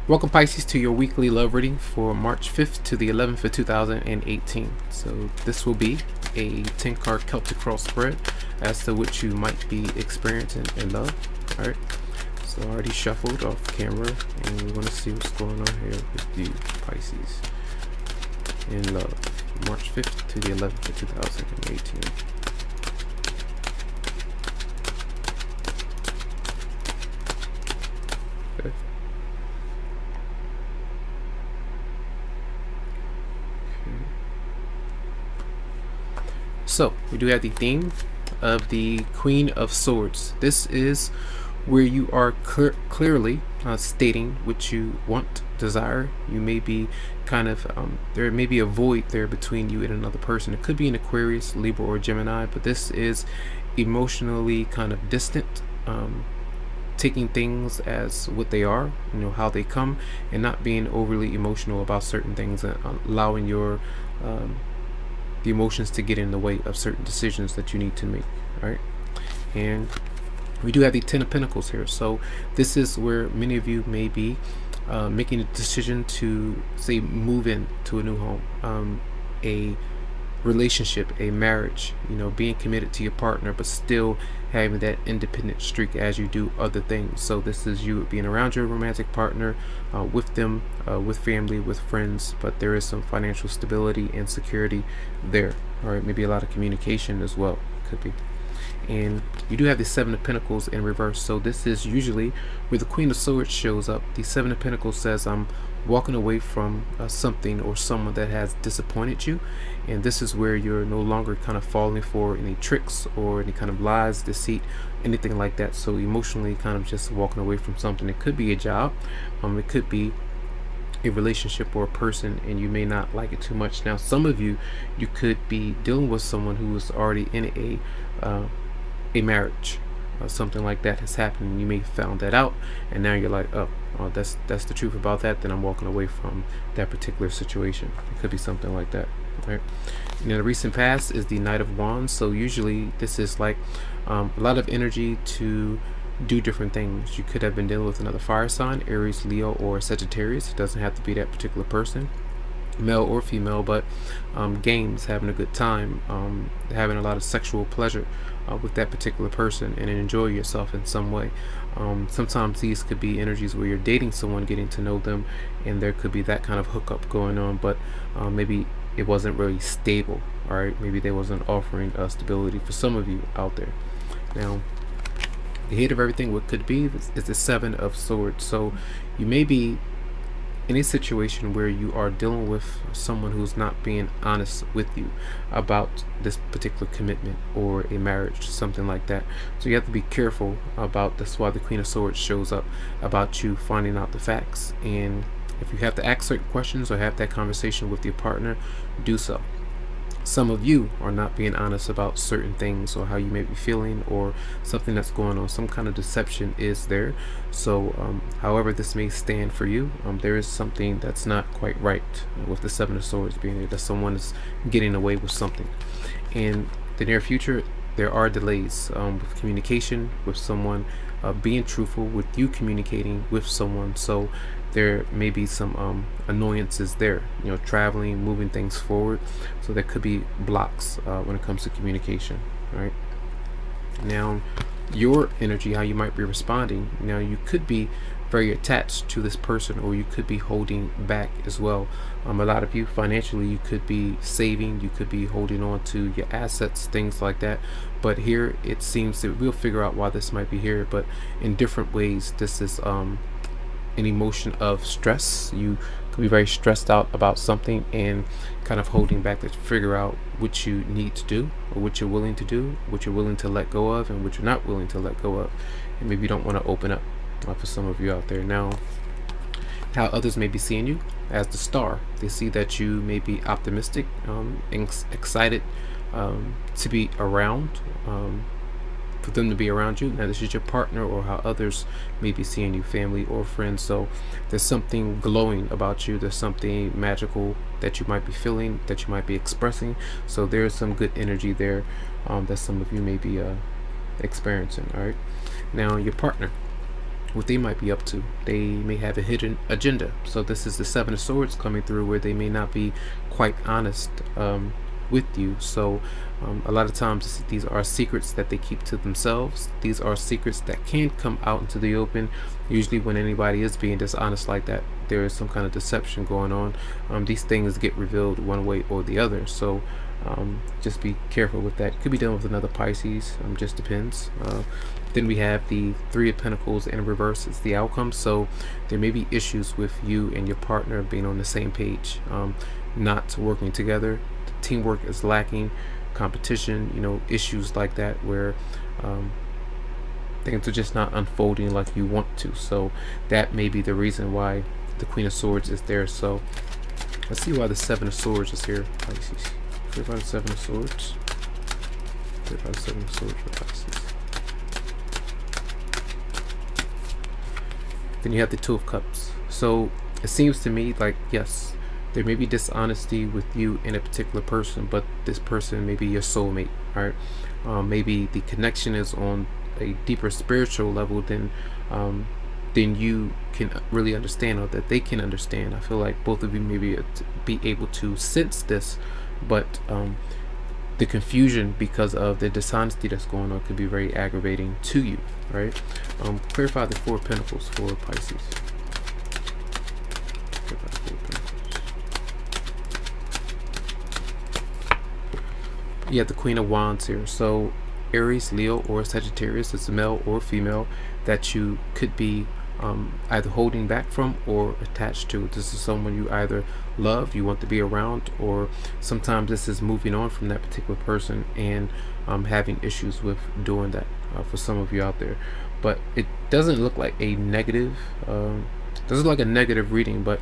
Welcome Pisces to your weekly love reading for March 5th to the 11th of 2018. So this will be a 10 card Celtic cross spread as to what you might be experiencing in love. Alright, so I already shuffled off camera and we want to see what's going on here with you Pisces in love. March 5th to the 11th of 2018. Okay. So we do have the theme of the Queen of Swords. This is where you are clearly stating what you want, desire. You may be kind of there may be a void there between you and another person. It could be an Aquarius, Libra, or Gemini, but this is emotionally kind of distant, taking things as what they are, you know, how they come, and not being overly emotional about certain things, and allowing your the emotions to get in the way of certain decisions that you need to make. All right, and we do have the 10 of Pentacles here. So this is where many of you may be making a decision to, say, move in to a new home, a relationship, a marriage, you know, being committed to your partner, but still having that independent streak as you do other things. So this is you being around your romantic partner, with them, with family, with friends, but there is some financial stability and security there. All right, maybe a lot of communication as well, could be. And you do have the 7 of Pentacles in reverse. So this is usually where the Queen of Swords shows up. The 7 of Pentacles says, I'm walking away from something or someone that has disappointed you, and this is where you're no longer kind of falling for any tricks or any kind of lies, deceit, anything like that. So emotionally kind of just walking away from something. It could be a job, it could be a relationship or a person, and you may not like it too much. Now some of you could be dealing with someone who is already in a marriage. Something like that has happened, and you may have found that out, and now you're like, oh, that's the truth about that, then I'm walking away from that particular situation. It could be something like that. Right? And in the recent past is the Knight of Wands. So usually this is like a lot of energy to do different things. You could have been dealing with another fire sign, Aries, Leo, or Sagittarius. It doesn't have to be that particular person, male or female, but games, having a good time, having a lot of sexual pleasure with that particular person, and enjoy yourself in some way. Sometimes these could be energies where you're dating someone, getting to know them, and there could be that kind of hookup going on, but maybe it wasn't really stable. All right, maybe they wasn't offering stability for some of you out there. Now the head of everything, what could be, is the 7 of Swords. So you may be in a situation where you are dealing with someone who's not being honest with you about this particular commitment or a marriage, something like that. So you have to be careful about. That's why the Queen of Swords shows up, about you finding out the facts. And if you have to ask certain questions or have that conversation with your partner, do so. Some of you are not being honest about certain things, or how you may be feeling, or something that's going on. Some kind of deception is there. So however this may stand for you, there is something that's not quite right with the 7 of Swords being there, that someone is getting away with something. In the near future, there are delays with communication with someone, being truthful, with you communicating with someone. So there may be some annoyances there, you know, traveling, moving things forward. So there could be blocks when it comes to communication. Right now, your energy, how you might be responding. Now you could be very attached to this person, or you could be holding back as well. A lot of you financially, you could be saving, you could be holding on to your assets, things like that. But here it seems that we'll figure out why this might be here, but in different ways. This is an emotion of stress. You could be very stressed out about something and kind of holding back to figure out what you need to do, or what you're willing to do, what you're willing to let go of, and what you're not willing to let go of. And maybe you don't want to open up for some of you out there. Now, how others may be seeing you as the star. They see that you may be optimistic, excited to be around, for them to be around you. Now this is your partner, or how others may be seeing you, family or friends. So there's something glowing about you. There's something magical that you might be feeling, that you might be expressing. So there's some good energy there that some of you may be experiencing. All right, now your partner. what they might be up to. They may have a hidden agenda. So this is the Seven of Swords coming through, where they may not be quite honest with you. So a lot of times these are secrets that they keep to themselves. These are secrets that can come out into the open. Usually when anybody is being dishonest like that, there is some kind of deception going on. These things get revealed one way or the other. So just be careful with that. Could be done with another Pisces, just depends. Then we have the Three of Pentacles in reverse. It's the outcome. So there may be issues with you and your partner being on the same page, not working together. Teamwork is lacking, competition, you know, issues like that, where things are just not unfolding like you want to. So that may be the reason why the Queen of Swords is there. So let's see why the Seven of Swords is here, Pisces. Clear by the Seven of Swords. Clear by the Seven of Swords for Pisces. Then you have the Two of Cups. So it seems to me like, yes, there may be dishonesty with you and a particular person, but this person may be your soulmate. All right, maybe the connection is on a deeper spiritual level than you can really understand, or that they can understand. I feel like both of you may be able to sense this, but the confusion because of the dishonesty that's going on could be very aggravating to you. Right? Clarify the Four of Pentacles for Pisces. Clarify the Four of Pentacles. You have the Queen of Wands here. So Aries, Leo, or Sagittarius, it's a male or female that you could be either holding back from or attached to. This is someone you either love, you want to be around, or sometimes this is moving on from that particular person and having issues with doing that for some of you out there. But it doesn't look like a negative doesn't look like a negative reading, but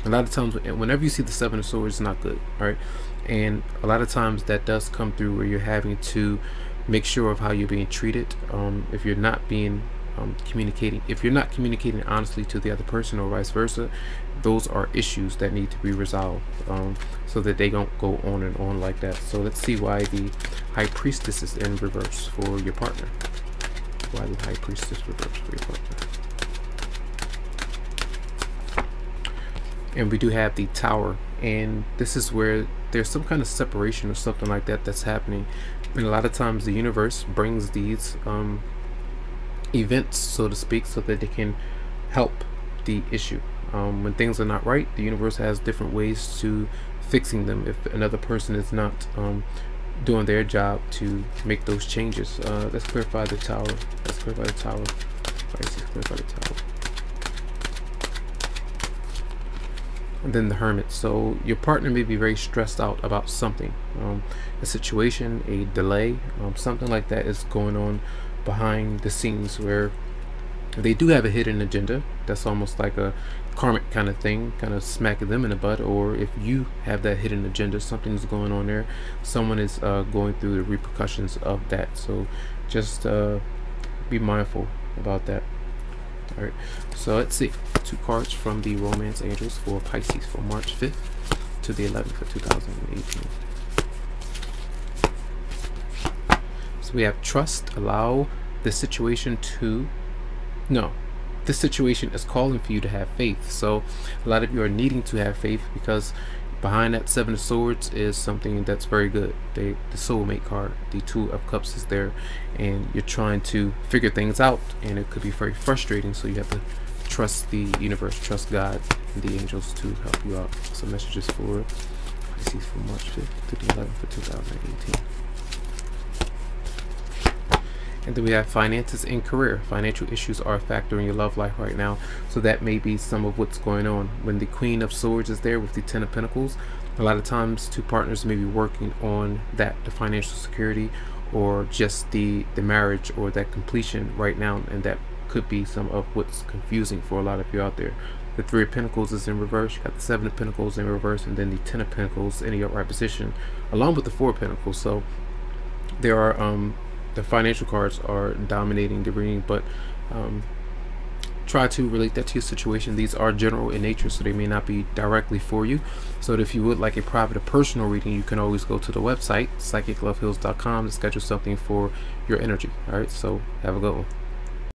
a lot of times whenever you see the Seven of Swords, it's not good. All right, and a lot of times that does come through where you're having to make sure of how you're being treated. If you're not being if you're not communicating honestly to the other person, or vice versa, those are issues that need to be resolved, so that they don't go on and on like that. So let's see why the High Priestess is in reverse for your partner. Why the High Priestess reverse for your partner. And we do have the Tower, and this is where there's some kind of separation or something like that that's happening. And a lot of times the universe brings these events, so to speak, so that they can help the issue. When things are not right, the universe has different ways to fixing them if another person is not doing their job to make those changes. Let's clarify the Tower. Let's clarify the Tower. Let's clarify the Tower. And then the Hermit. So your partner may be very stressed out about something, a situation, a delay, something like that is going on behind the scenes, where they do have a hidden agenda. That's almost like a karmic kind of thing, kind of smacking them in the butt. Or if you have that hidden agenda, something's going on there. Someone is going through the repercussions of that. So just be mindful about that. All right, so let's see 2 cards from the Romance Angels for Pisces for March 5th to the 11th of 2018. So we have trust. Allow the situation to this situation is calling for you to have faith. So a lot of you are needing to have faith, because behind that Seven of Swords is something that's very good. The Soulmate card, the Two of Cups is there, and you're trying to figure things out, and it could be very frustrating. So you have to trust the universe, trust God and the angels to help you out. Some messages for Pisces from March 5th to the 11th of 2018. And then we have finances and career. Financial issues are a factor in your love life right now, so that may be some of what's going on. When the Queen of Swords is there with the Ten of Pentacles, a lot of times two partners may be working on that, the financial security, or just the marriage, or that completion right now, and that could be some of what's confusing for a lot of you out there. The Three of Pentacles is in reverse. You got the Seven of Pentacles in reverse, and then the Ten of Pentacles in the upright position, along with the Four of Pentacles. So there are the financial cards are dominating the reading, but try to relate that to your situation. These are general in nature, so they may not be directly for you. So if you would like a private or personal reading, you can always go to the website psychicloveheals.com to schedule something for your energy. All right, so have a good one.